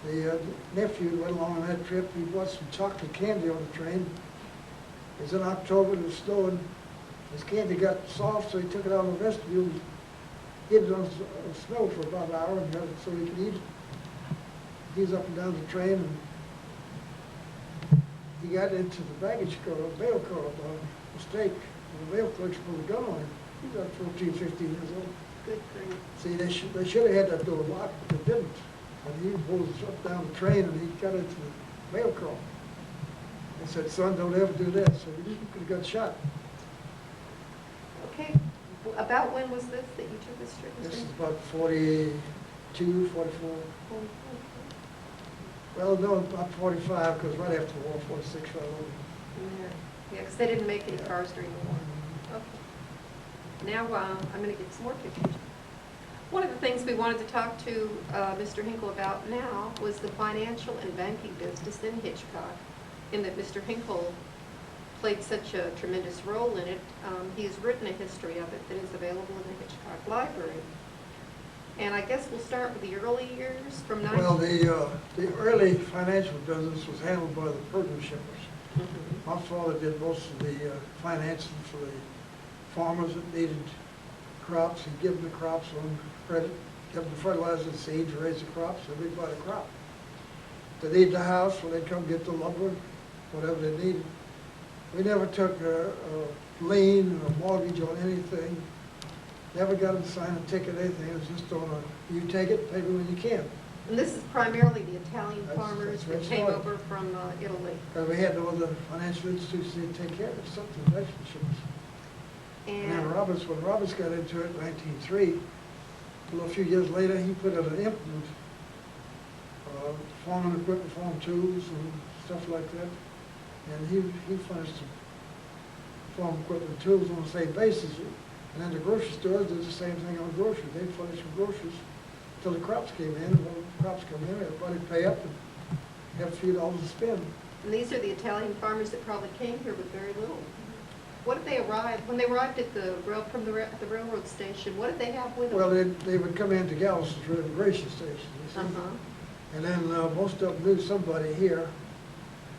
The nephew went along on that trip. He bought some chocolate candy on the train. It was in October, it was snowing. His candy got soft, so he took it out in the vestibule, hid it on the snow for about an hour and got it so he could eat it. He's up and down the train, and he got into the baggage car, mail car by mistake. And the mail clerk's put a gun on him. He was about 14, 15 years old. Good grief. See, they should have had that door locked, but they didn't. And he pulled us up down the train, and he got into the mail car. They said, son, don't ever do that. So he could have got shot. Okay. About when was this that you took this trip? This is about 42, 44. Well, no, about 45, because right after the war, 46 fell over. Yeah, because they didn't make any cars during the war. Okay. Now I'm going to get some more pictures. One of the things we wanted to talk to Mr. Henckel about now was the financial and banking business in Hitchcock, in that Mr. Henckel played such a tremendous role in it. He has written a history of it that is available in the Hitchcock Library. And I guess we'll start with the early years from 19... Well, the early financial business was handled by the produce shippers. Mm-hmm. My father did most of the financing for the farmers that needed crops. He'd give them the crops on credit, give them the fertilizer and seeds to raise the crops, and they'd buy the crop. If they needed the house, well, they'd come get the lumber, whatever they needed. We never took a lien or a mortgage on anything. Never got them to sign a ticket, anything. It was just on a, you take it, pay me when you can. And this is primarily the Italian farmers that's that came right. over from Italy. Because we had no other financial institutions to take care of it, something relationships. And then Roberts, when Roberts got into it in 1903, a few years later, he put out an implement, farming equipment, farm tools, and stuff like that. And he furnished farm equipment and tools on the same basis. And then the grocery stores did the same thing on groceries. They furnished with groceries until the crops came in. And when the crops come in, everybody pay up and have a few dollars to spend. And these are the Italian farmers that probably came here with very little. What did they arrive, when they arrived at the railroad station, what did they have with them? Well, they would come into Galveston's immigration station, you see. And then most of them knew somebody here.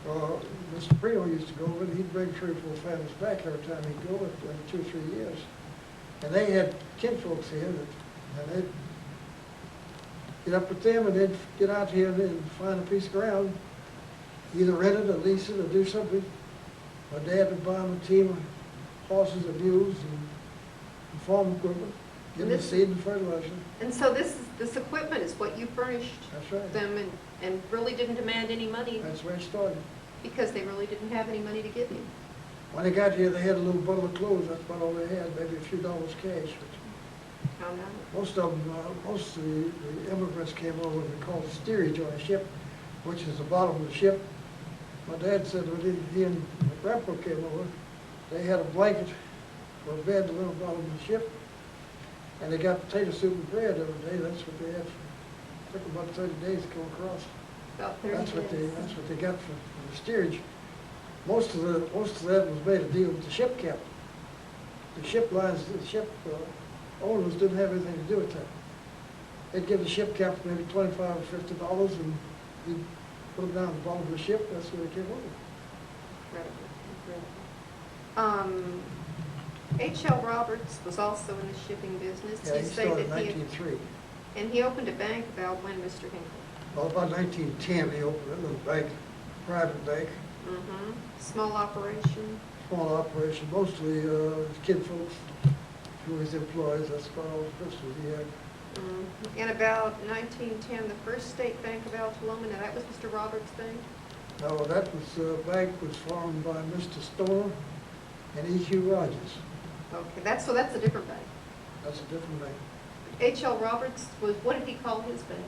Mr. Prino used to go over, and he'd bring 3 or 4 families back every time he'd go, every 2 or 3 years. And they had kinfolks here, and they'd get up with them, and they'd get out here and find a piece of ground, either rent it or lease it or do something. My dad would buy them a team of horses and mules and farm equipment, give them seed and fertilizer. And so this equipment is what you furnished That's right. them and really didn't demand any money That's where it started. because they really didn't have any money to give you. When they got here, they had a little bundle of clothes. That's about all they had, maybe a few dollars cash. How now? Most of them, most of the immigrants came over and called a steerage on a ship, which is the bottom of the ship. My dad said when he and my grandpa came over, they had a blanket for a bed to lay on the bottom of the ship, and they got potato soup and bread every day. That's what they had. Took them about 30 days to come across. About 30 That's what days. that's what they got for the steerage. Most of that was made a deal with the ship captain. The ship lines, the ship owners didn't have anything to do with that. They'd give the ship captain maybe $25 or $50, and he'd put them down at the bottom of the ship. That's where they came over. Incredible. H.L. Roberts was also in the shipping business. Yeah, You he say started in that 1903. and he opened a bank about when, Mr. Henckel? Well, about 1910, he opened a little bank, private bank, Mm-hmm. Small operation. small operation, mostly kid folks, through his employees. That's about all the business he had. In about 1910, the first state bank of Altaloma, now that was Mr. Roberts' bank? No, that was bank was formed by Mr. Stoner and E.Q. Rogers. Okay, so that's a different bank. That's a different bank. H.L. Roberts was, what did he call his bank?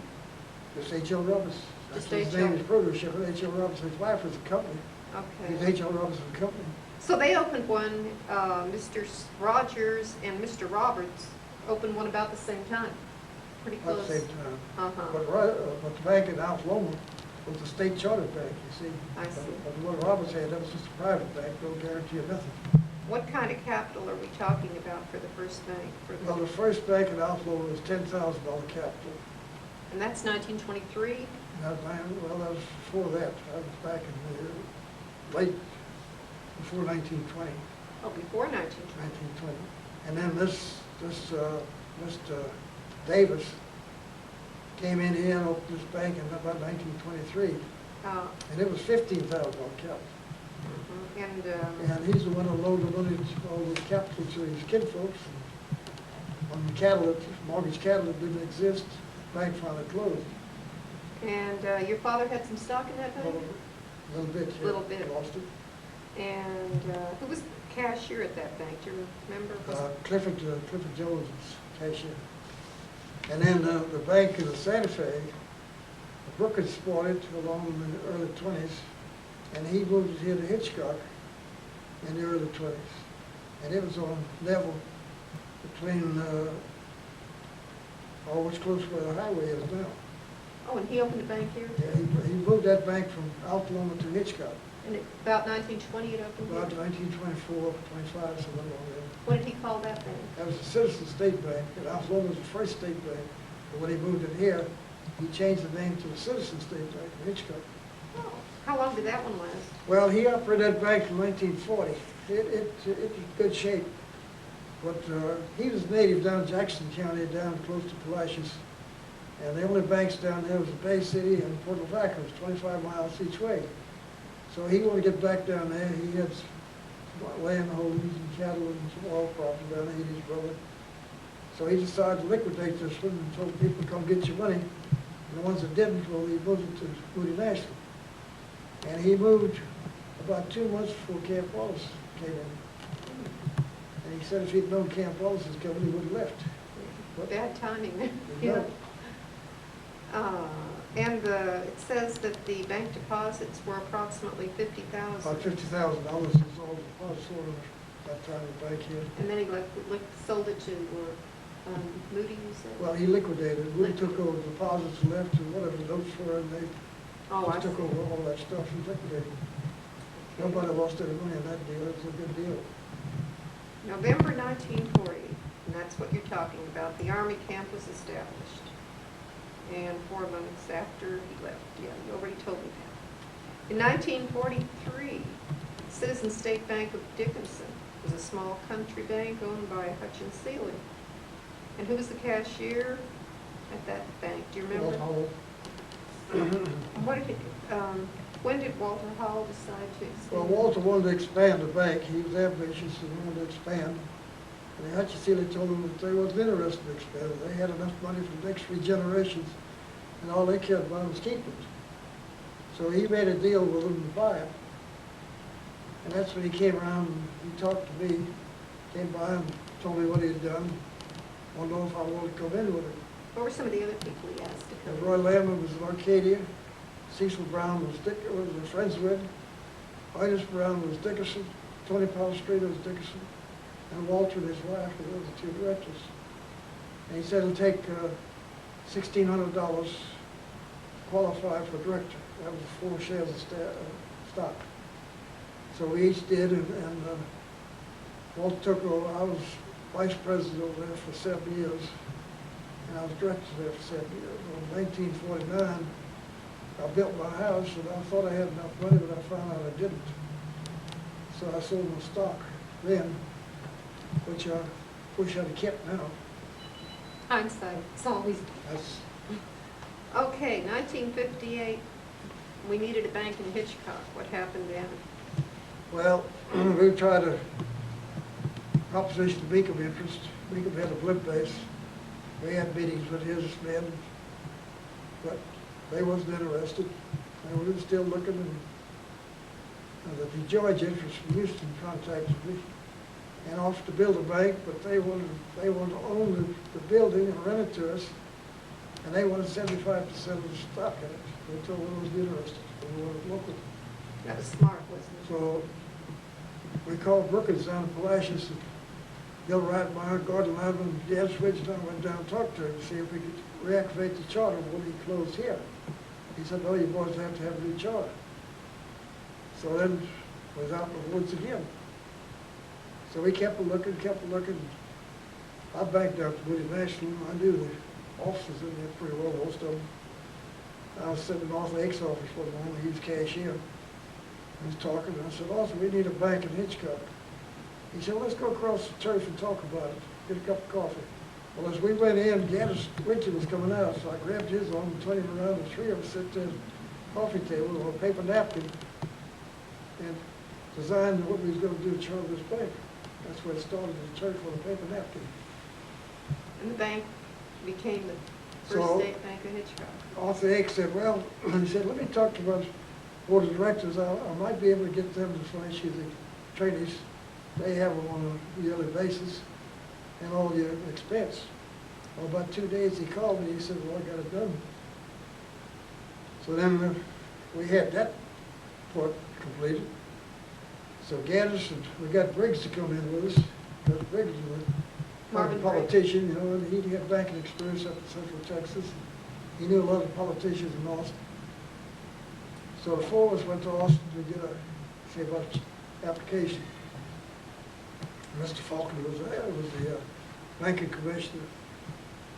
Just H.L. Roberts. That's Just his H.L. name is produce shipper. H.L. Roberts, his wife was a company. He's Okay. H.L. Roberts and Company. So they opened one, Mr. Rogers and Mr. Roberts opened one about the same time, pretty About close. the same time. Uh-huh. But the bank in Altaloma was a state chartered bank, you see. I see. But the one Roberts had, that was just a private bank, no guarantee of nothing. What kind of capital are we talking about for the first bank? Well, the first bank in Altaloma was $10,000 capital. And that's 1923? Well, that was before that. I was back in the late, before 1920. Oh, before 1920. 1920. And then Mr. Davis came in here and opened this bank in about 1923. And it was $15,000 capital. And he's the one who loaded all the capital to his kinfolks. And when the cattle, mortgage cattle didn't exist, the bank finally closed. And your father had some stock in that bank? A little bit, yeah. Little bit. Lost it. And who was the cashier at that bank? Do you remember? Clifford Jones was cashier. And then the bank in Santa Fe, Brookins bought it along in the early 20s, and he moved it here to Hitchcock in the early 20s. And it was on level between, what's close where the highway is now. Oh, and he opened a bank here? Yeah, he moved that bank from Altaloma to Hitchcock. And about 1920 it opened About here? 1924, 25, somewhere along there. What did he call that bank? That was the Citizen State Bank, and Altaloma was the first state bank. But when he moved it here, he changed the name to the Citizen State Bank in Hitchcock. Oh, how long did that one last? Well, he operated that bank in 1940. It was in good shape. But he was native down Jackson County, down close to Palacios. And the only banks down there was the Bay City and Port Lavaca, 25 miles each way. So he wanted to get back down there. He had land holdings and cattle and some oil crops down there, he and his brother. So he decided to liquidate this one and told people, come get your money. And the ones that didn't, well, he moved it to Moody National. And he moved about 2 months before Camp Wallace came in. And he said if he'd known Camp Wallace was coming, he would have left. But Bad timing there. you know, And it says that the bank deposits were approximately $50,000. about $50,000 is all the deposits sort of that time of the bank here. And then he sold it to Moody, you said? Well, he liquidated. We took over the deposits and left and whatever the notes were, and they I just took see. over all that stuff and liquidated. Nobody lost any money on that deal. It was a good deal. November 1940, and that's what you're talking about. The Army camp was established. And 4 months after he left. Yeah, you already told me that. In 1943, Citizen State Bank of Dickinson was a small country bank owned by Hutchins Sealy. And who was the cashier at that bank? Do you remember? When did Walter Hall decide to expand? Well, Walter wanted to expand the bank. He was ambitious and wanted to expand. And Hutchins Sealy told them that they wasn't interested in expanding. They had enough money for the next 3 generations, and all they cared about was keeping it. So he made a deal with them to buy it. And that's when he came around and he talked to me, came by and told me what he had done. Wanted to know if I wanted to come in with him. What were some of the other people he asked to come? And Roy Lamb was in Arcadia. Cecil Brown was Friendswood. Ernest Brown was Dickerson. Tony Palestrina was Dickerson. And Walter and his wife were the 2 directors. And he said it'll take $1,600 to qualify for director. That was 4 shares of stock. So we each did, and Walter took over. I was vice president over there for 7 years, and I was director there for 7 years. In 1949, I built my house, and I thought I had enough money, but I found out I didn't. So I sold my stock then, which I wish I'd have kept now. Hindsight, it's always... That's, Okay, 1958, we needed a bank in Hitchcock. What happened then? well, we tried a proposition to Beacom interest. Beacom had a blimp base. We had meetings with his men, but they wasn't interested. And we were still looking, and the George interest from Houston contacted me and offered to build a bank, but they wanted to own the building and rent it to us, and they wanted 75% of the stock in it. They told me we wasn't interested. We wanted local. That was smart, wasn't it? So we called Brookins down in Palacios, and Bill Reitmeyer, Gordon Lyman, Dan Swidge, and I went down and talked to him to see if we could reactivate the charter when he closed here. He said, no, you boys have to have a new charter. So then I was out in the woods again. So we kept looking. I banked out to Moody National. I knew officers in there pretty well, most of them. I was sitting in Arthur Ake's office one morning, he was cashier. I was talking, and I said, Arthur, we need a bank in Hitchcock. He said, let's go across the turf and talk about it, get a cup of coffee. Well, as we went in, Gaddis Richard was coming out, so I grabbed his arm and turned him around, the three of us sat at the coffee table on a paper napkin and designed what we was gonna do to charter this bank. That's where it started, the church on a paper napkin. And the bank became the So- First State Bank of Hitchcock. Arthur Ake said, well, he said, let me talk to my board of directors. I might be able to get them to furnish you the trainees. They have them on a yearly basis and all your expense. Well, about 2 days, he called me, he said, well, I got it done. So then we had that part completed. So Gaddis, and we got Briggs to come in with us, because Briggs was a Marvin politician, you know, and he had banking experience up in Central Texas. He knew a lot of politicians in Austin. So the four of us went to Austin to get say about application. Mr. Faulkner was there, was the banking commissioner.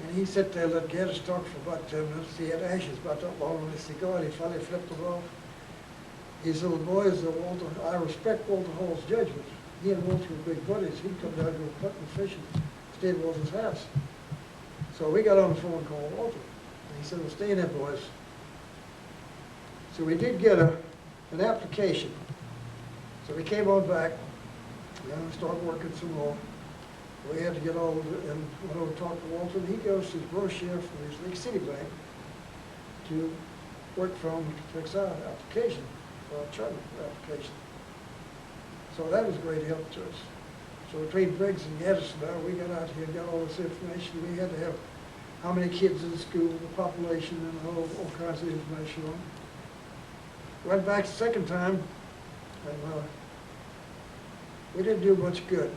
And he sat there and let Gaddis talk for about 10 minutes. He had ashes about that long on his cigar, and he finally flipped it off. He said, well, boys, I respect Walter Hall's judgment. He and Walter were big buddies. He'd come down to go hunting, fishing, stay at Walter's house. So we got on the phone and called Walter. And he said, well, stay in there, boys. So we did get an application. So we came on back, and we started working some more. We had to get all of it, and went over to talk to Walter, and he goes to his brochure for his Lake City Bank to work from to fix our application, for our charter application. So that was great help to us. So between Briggs and Gaddis and I, we got out here and got all this information. We had to have how many kids in school, the population, and all kinds of information on it. Went back the second time, and we didn't do much good.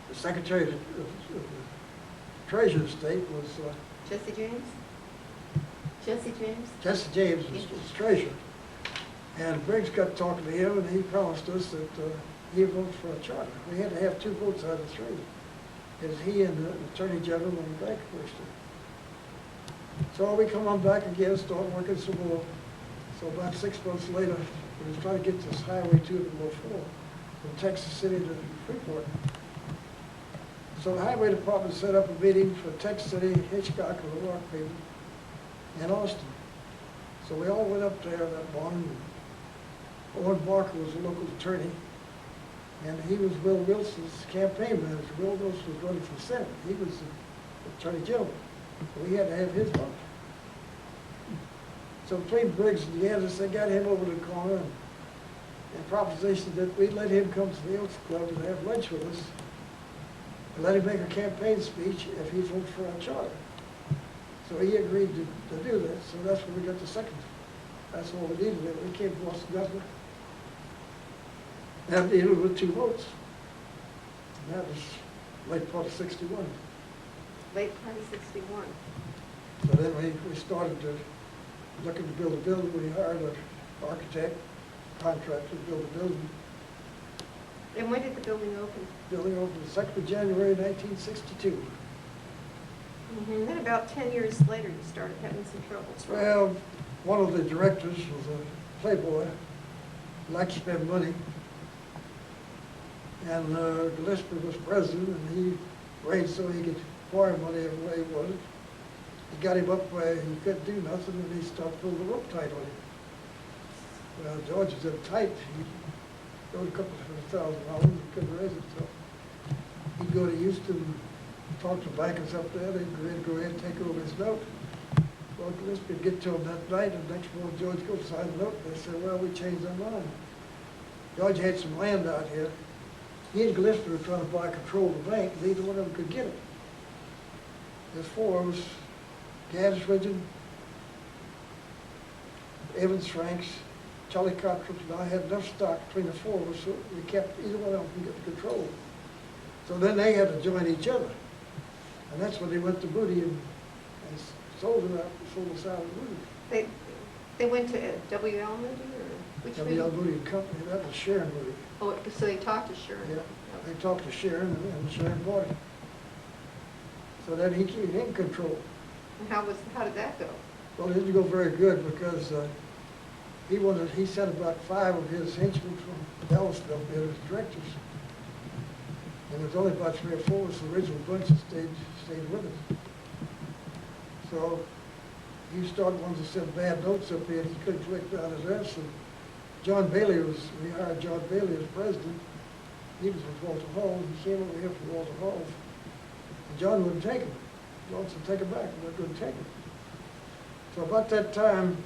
The Secretary of the Treasury State was Jesse James? Jesse James? Jesse James was treasurer. And Briggs got talking to him, and he promised us that he'd vote for a charter. We had to have 2 votes out of 3. It was he and the Attorney General and the Bank Commissioner. So we come on back again, started working some more. So about 6 months later, we was trying to get this Highway 204 from Texas City to Freeport. So the Highway Department set up a meeting for Texas City, Hitchcock, and the Rock people, and Austin. So we all went up there that morning. Owen Barker was the local attorney, and he was Will Wilson's campaign manager. Will Wilson was running for Senate. He was the Attorney General. So we had to have his vote. So between Briggs and Gaddis, they got him over to the corner and propositioned that we'd let him come to the Elks Club and have lunch with us and let him make a campaign speech if he voted for our charter. So he agreed to do that, so that's when we got the second. That's all we needed. We came to Boston Governor. And it was with 2 votes. And that was late part of 61. Late part of 61. So then we started looking to build a building. We hired an architect, contractor to build a building. And when did the building open? Building opened the 2nd of January, 1962. And then about 10 years later, you started having some troubles. Well, one of the directors was a playboy, liked to spend money. And Gillespie was president, and he arranged so he could borrow money every way he wanted. He got him up where he couldn't do nothing, and he started pulling the rope tight on him. Well, George was in tight. He owed a couple of $1,000. He couldn't raise it, so he'd go to Houston, talk to bankers up there. They'd go ahead and take over his note. Well, Gillespie would get to him that night, and next morning George goes to sign the note. They said, well, we changed our mind. George had some land out here. He and Gillespie were trying to buy control of the bank. Neither one of them could get it. There's 4 of us, Gaddis Ridgeon, Evans Franks, Charlie Cochran, and I had enough stock between the 4 of us, so we kept either one of them from getting control. So then they had to join each other. And that's when they went to Moody and sold it out, sold us out of Moody. They went to W.L. Moody, or which W.L. Moody? Moody and Company, that was Sharon Moody. Oh, so they talked to Sharon. Yeah, they talked to Sharon, and Sharon bought it. So then he came in control. And how did that go? Well, it didn't go very good because he sent about 5 of his henchmen from Dallasville there as directors. And there's only about 3 or 4 of the original bunch that stayed with us. So he started wanting to send bad notes up here, and he couldn't collect down his ass. And we hired John Bailey as president. He was with Walter Hall. He came over here from Walter Hall. And John wouldn't take him. John said, take him back, and I couldn't take him. So about that time,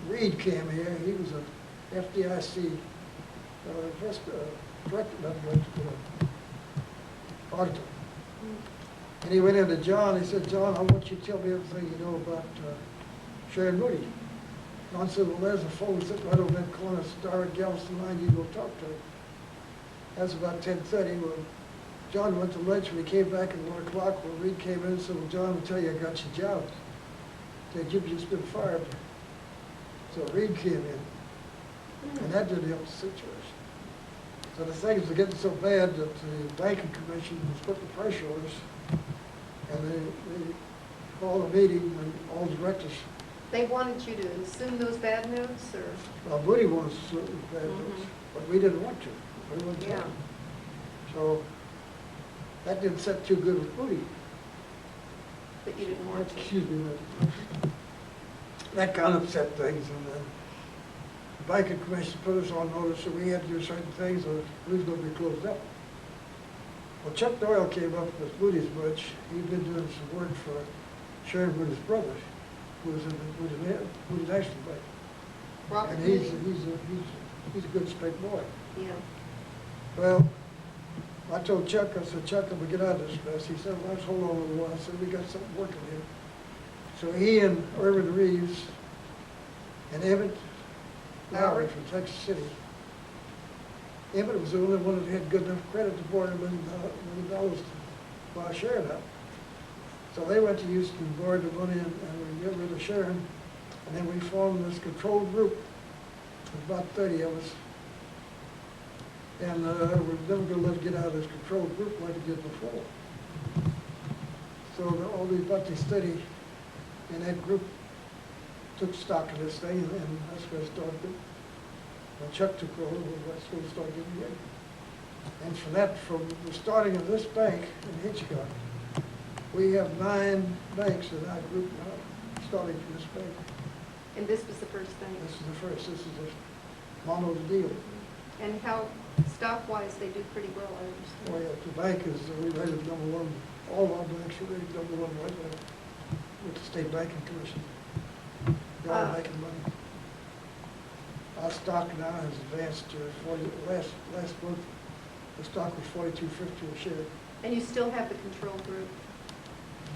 Reed came here. He was a FDIC auditor. And he went into John. He said, John, I want you to tell me everything you know about Sharon Moody. John said, well, there's a phone sitting right over that corner, Star at Galveston line. You go talk to her. That's about 10:30. Well, John went to lunch. When he came back at 1 o'clock, when Reed came in and said, well, John, I'll tell you, I got your job. He said, you've just been fired. So Reed came in, and that didn't help the situation. So the things were getting so bad that the banking commission was putting pressure on us, and they called a meeting, and all the directors. They wanted you to assume those bad notes, or? Moody wanted to assume those bad notes, but we didn't want to. We wouldn't tell him. So that didn't set too good with Moody. But you didn't want to? Excuse me. That kind of upset things, and then the banking commission put us on notice that we had to do certain things or we was going to be closed up. Well, Chuck Doyle came up with Moody's bunch. He'd been doing some work for Sharon Moody's brother, who was in the Moody's National Bank. Robert And Moody? he's a good, straight boy. Yeah. Well, I told Chuck, I said, Chuck, I'm going to get out of this mess. He said, well, let's hold on a little while. I said, we got something working here. So he and Irvin Reeves and Emmett Lowry from Texas City. Emmett was the only one that had good enough credit to borrow $1 million to buy Sharon up. So they went to Houston, borrowed the money, and we got rid of Sharon. And then we formed this control group. There's about 30 of us. And we're never going to let it get out of this control group like it did before. So all these bunch of study in that group took stock of this thing, and that's where it started. When Chuck took over, that's where it started getting ready. And from that, from the starting of this bank in Hitchcock, we have 9 banks in our group now, starting from this bank. And this was the first thing? This is the first. This is the mono deal. And how, stock-wise, they do pretty well, I understand. Oh, yeah, the bank is, we rated #1. All of our banks are rated #1 right now with the State Banking Commission. They're all making money. Our stock now has advanced to 40, last month, the stock was $42.50 a share. And you still have the control group?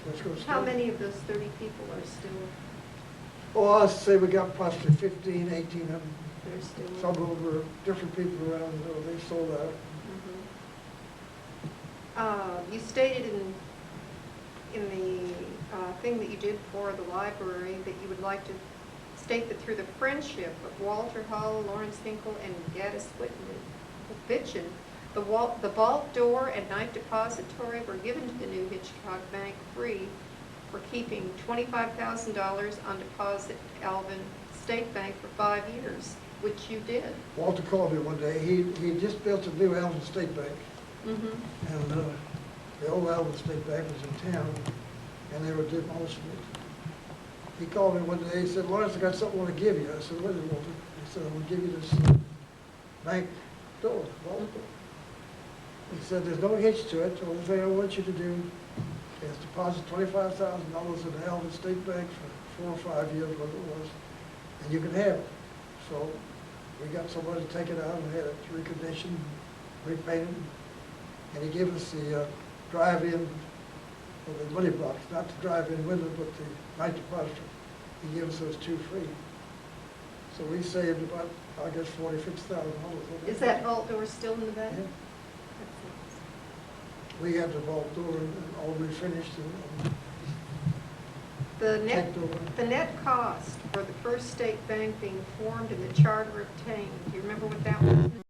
Let's go How straight. many of those 30 people are still, Oh, I'll say we got possibly 1,500, 1,800. they're still? Some of them were different people around, they sold out. You stated in the thing that you did for the library that you would like to state that through the friendship of Walter Hull, Lawrence Henckel, and Gaddis Whitchin, the vault door and night depository were given to the new Hitchcock Bank free for keeping $25,000 on deposit at Alvin State Bank for 5 years, which you did. Walter called me one day. He just built a new Alvin State Bank. And the old Alvin State Bank was in town, and they were demolishing it. He called me one day. He said, Lawrence, I got something I want to give you. I said, what is it, Walter? He said, I want to give you this bank door, vault door. He said, there's no hitch to it. The only thing I want you to do is deposit $25,000 in the Alvin State Bank for 4 or 5 years, whatever it was, and you can have it. So we got somebody to take it out and had it reconditioned, repainted, and he gave us the drive-in, or the money box, not the drive-in window, but the night depository. He gave us those 2 free. So we saved about, I guess, $40,000, $50,000. Is that vault door still in the bank? Yeah. We had the vault door and all refinished and checked over. The net cost for the first state bank being formed and the charter obtained, do you remember what that was?